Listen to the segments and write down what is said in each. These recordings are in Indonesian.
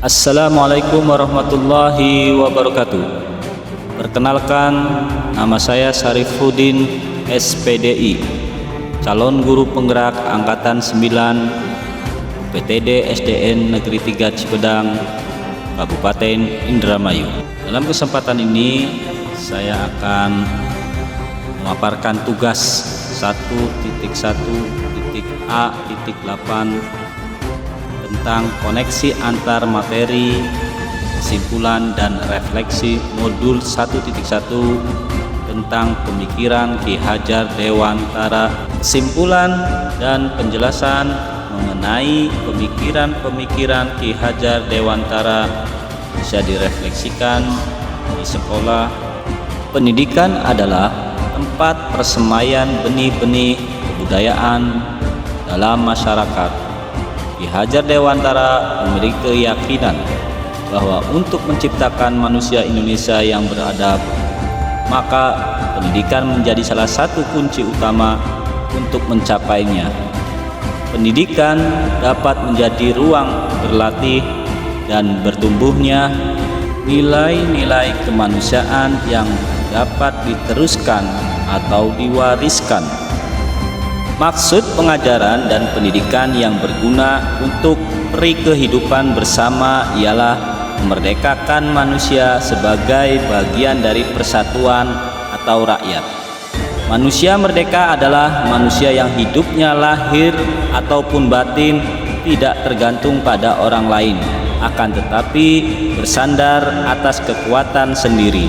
Assalamualaikum warahmatullahi wabarakatuh. Perkenalkan, nama saya Syarifuddin SPDI, calon guru penggerak Angkatan 9 PTD SDN Negeri 3 Cipedang, Kabupaten Indramayu. Dalam kesempatan ini saya akan memaparkan tugas 1.1.A.8 tentang koneksi antar materi, kesimpulan dan refleksi modul 1.1 tentang pemikiran Ki Hajar Dewantara. Kesimpulan dan penjelasan mengenai pemikiran-pemikiran Ki Hajar Dewantara bisa direfleksikan di sekolah. Pendidikan adalah tempat persemaian benih-benih kebudayaan dalam masyarakat. Ki Hajar Dewantara memiliki keyakinan bahwa untuk menciptakan manusia Indonesia yang beradab, maka pendidikan menjadi salah satu kunci utama untuk mencapainya. Pendidikan dapat menjadi ruang berlatih dan bertumbuhnya nilai-nilai kemanusiaan yang dapat diteruskan atau diwariskan. Maksud pengajaran dan pendidikan yang berguna untuk peri kehidupan bersama ialah memerdekakan manusia sebagai bagian dari persatuan atau rakyat. Manusia merdeka adalah manusia yang hidupnya lahir ataupun batin tidak tergantung pada orang lain, akan tetapi bersandar atas kekuatan sendiri.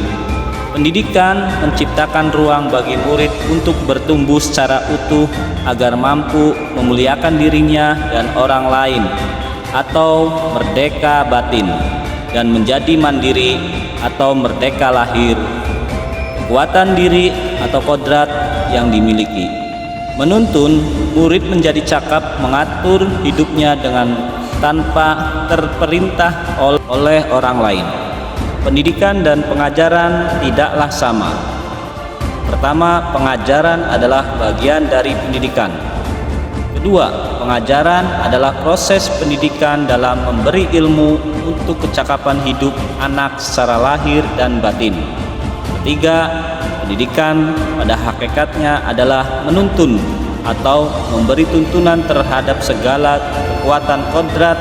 Pendidikan menciptakan ruang bagi murid untuk bertumbuh secara utuh agar mampu memuliakan dirinya dan orang lain, atau merdeka batin, dan menjadi mandiri atau merdeka lahir. Kekuatan diri atau kodrat yang dimiliki menuntun murid menjadi cakap mengatur hidupnya dengan tanpa terperintah oleh orang lain. Pendidikan dan pengajaran tidaklah sama. Pertama, pengajaran adalah bagian dari pendidikan. Kedua, pengajaran adalah proses pendidikan dalam memberi ilmu untuk kecakapan hidup anak secara lahir dan batin. Ketiga, pendidikan pada hakikatnya adalah menuntun atau memberi tuntunan terhadap segala kekuatan kodrat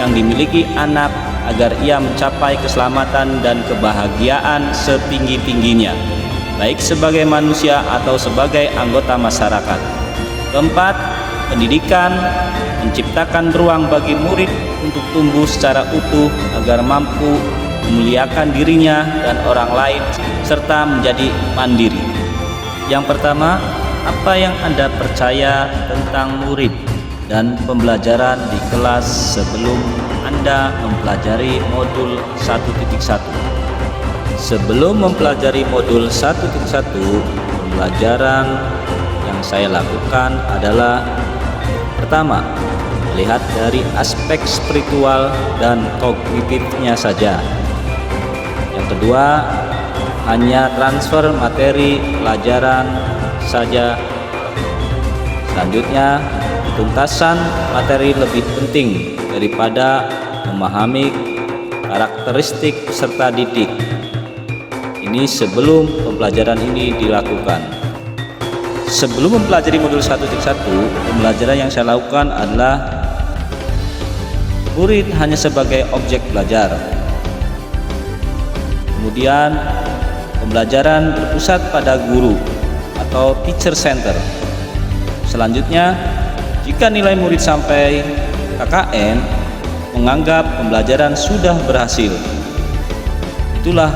yang dimiliki anak agar ia mencapai keselamatan dan kebahagiaan setinggi-tingginya, baik sebagai manusia atau sebagai anggota masyarakat. Keempat, pendidikan menciptakan ruang bagi murid untuk tumbuh secara utuh agar mampu memuliakan dirinya dan orang lain serta menjadi mandiri. Yang pertama, apa yang Anda percaya tentang murid dan pembelajaran di kelas sebelum Anda mempelajari modul 1.1. Sebelum mempelajari modul 1.1, pembelajaran yang saya lakukan adalah pertama, melihat dari aspek spiritual dan kognitifnya saja. Yang kedua, hanya transfer materi pelajaran saja. Selanjutnya, tuntasan materi lebih penting daripada memahami karakteristik peserta didik. Ini sebelum pembelajaran ini dilakukan. Sebelum mempelajari modul 1.1, pembelajaran yang saya lakukan adalah murid hanya sebagai objek belajar. Kemudian pembelajaran berpusat pada guru atau teacher center. Selanjutnya, jika nilai murid sampai KKN, menganggap pembelajaran sudah berhasil. Itulah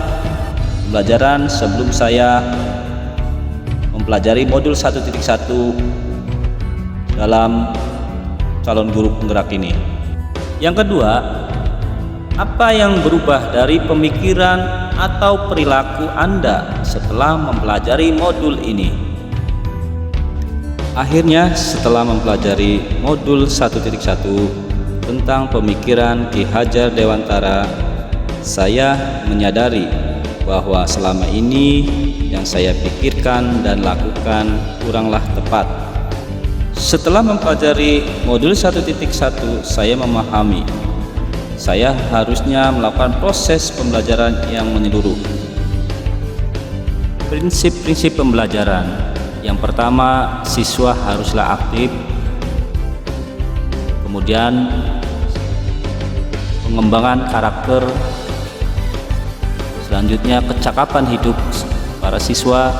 pembelajaran sebelum saya mempelajari modul 1.1 dalam calon guru penggerak ini. Yang kedua, apa yang berubah dari pemikiran atau perilaku Anda setelah mempelajari modul ini? Akhirnya, setelah mempelajari modul 1.1 tentang pemikiran Ki Hajar Dewantara, saya menyadari bahwa selama ini yang saya pikirkan dan lakukan kuranglah tepat. Setelah mempelajari modul 1.1, saya memahami saya harusnya melakukan proses pembelajaran yang menyeluruh. Prinsip-prinsip pembelajaran. Yang pertama, siswa haruslah aktif. Kemudian pengembangan karakter. Selanjutnya kecakapan hidup para siswa.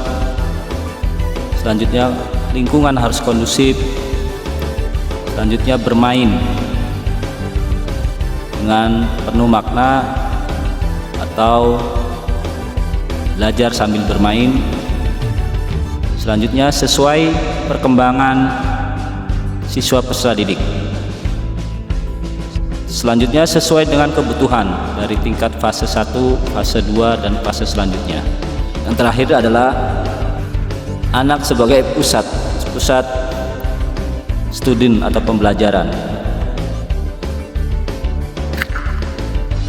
Selanjutnya lingkungan harus kondusif. Selanjutnya bermain dengan penuh makna atau belajar sambil bermain. Selanjutnya sesuai perkembangan siswa peserta didik. Selanjutnya sesuai dengan kebutuhan dari tingkat fase 1, fase 2, dan fase selanjutnya. Yang terakhir adalah anak sebagai pusat studi atau pembelajaran.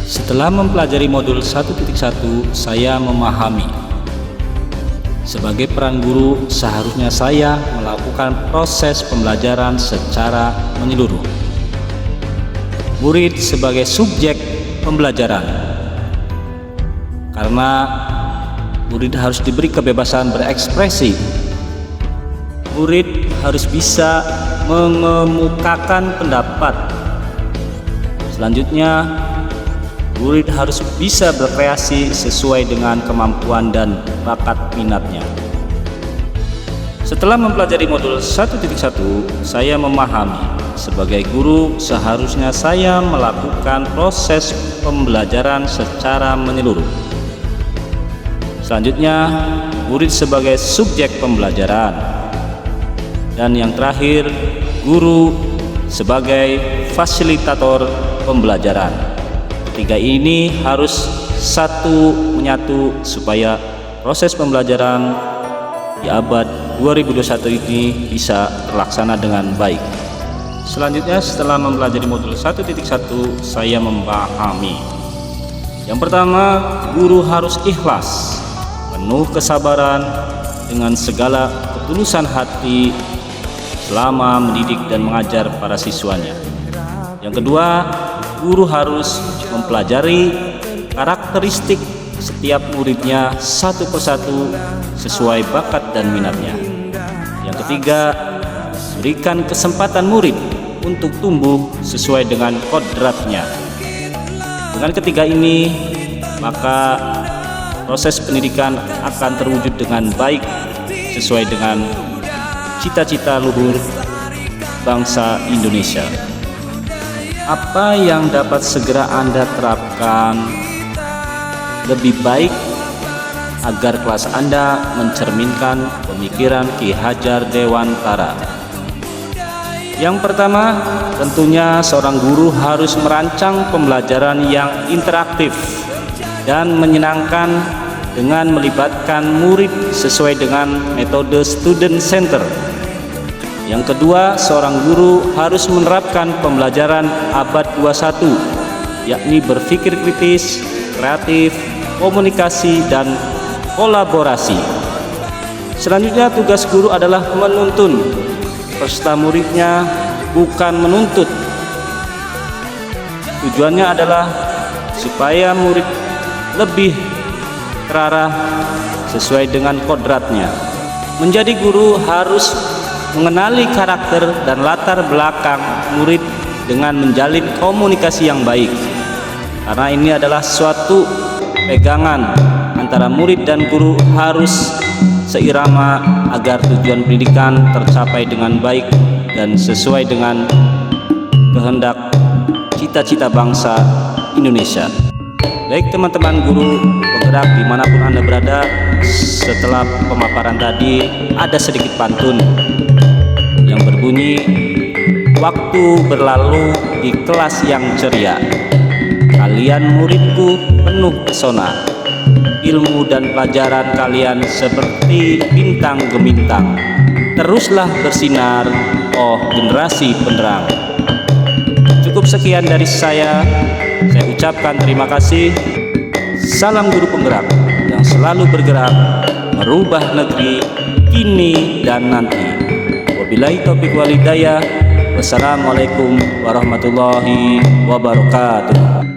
Setelah mempelajari modul 1.1, saya memahami sebagai peran guru seharusnya saya melakukan proses pembelajaran secara menyeluruh. Murid sebagai subjek pembelajaran, karena murid harus diberi kebebasan berekspresi. Murid harus bisa mengemukakan pendapat. Selanjutnya, murid harus bisa berkreasi sesuai dengan kemampuan dan bakat minatnya. Setelah mempelajari modul 1.1, saya memahami sebagai guru seharusnya saya melakukan proses pembelajaran secara menyeluruh. Selanjutnya, murid sebagai subjek pembelajaran. Dan yang terakhir, guru sebagai fasilitator pembelajaran. Tiga ini harus satu menyatu supaya proses pembelajaran di abad 2021 ini bisa terlaksana dengan baik. Selanjutnya, setelah mempelajari modul 1.1, saya memahami. Yang pertama, guru harus ikhlas, penuh kesabaran dengan segala ketulusan hati selama mendidik dan mengajar para siswanya. Yang kedua, guru harus mempelajari karakteristik setiap muridnya satu persatu sesuai bakat dan minatnya. Yang ketiga, berikan kesempatan murid untuk tumbuh sesuai dengan kodratnya. Dengan ketiga ini, maka proses pendidikan akan terwujud dengan baik sesuai dengan cita-cita luhur bangsa Indonesia. Apa yang dapat segera Anda terapkan lebih baik agar kelas Anda mencerminkan pemikiran Ki Hajar Dewantara? Yang pertama, tentunya seorang guru harus merancang pembelajaran yang interaktif dan menyenangkan dengan melibatkan murid sesuai dengan metode student center. Yang kedua, seorang guru harus menerapkan pembelajaran abad 21, yakni berpikir kritis, kreatif, komunikasi, dan kolaborasi. Selanjutnya, tugas guru adalah menuntun peserta muridnya, bukan menuntut. Tujuannya adalah supaya murid lebih terarah sesuai dengan kodratnya. Menjadi guru harus mengenali karakter dan latar belakang murid dengan menjalin komunikasi yang baik, karena ini adalah suatu pegangan antara murid dan guru harus seirama agar tujuan pendidikan tercapai dengan baik dan sesuai dengan kehendak cita-cita bangsa Indonesia. Baik teman-teman guru penggerak dimanapun Anda berada, setelah pemaparan tadi ada sedikit pantun yang berbunyi, waktu berlalu di kelas yang ceria, kalian muridku penuh pesona, ilmu dan pelajaran kalian seperti bintang gemintang, teruslah bersinar, oh generasi penerang. Cukup sekian dari saya ucapkan terima kasih. Salam guru penggerak yang selalu bergerak merubah negeri kini dan nanti. Wabillahi taufiq wal hidayah. Wassalamualaikum warahmatullahi wabarakatuh.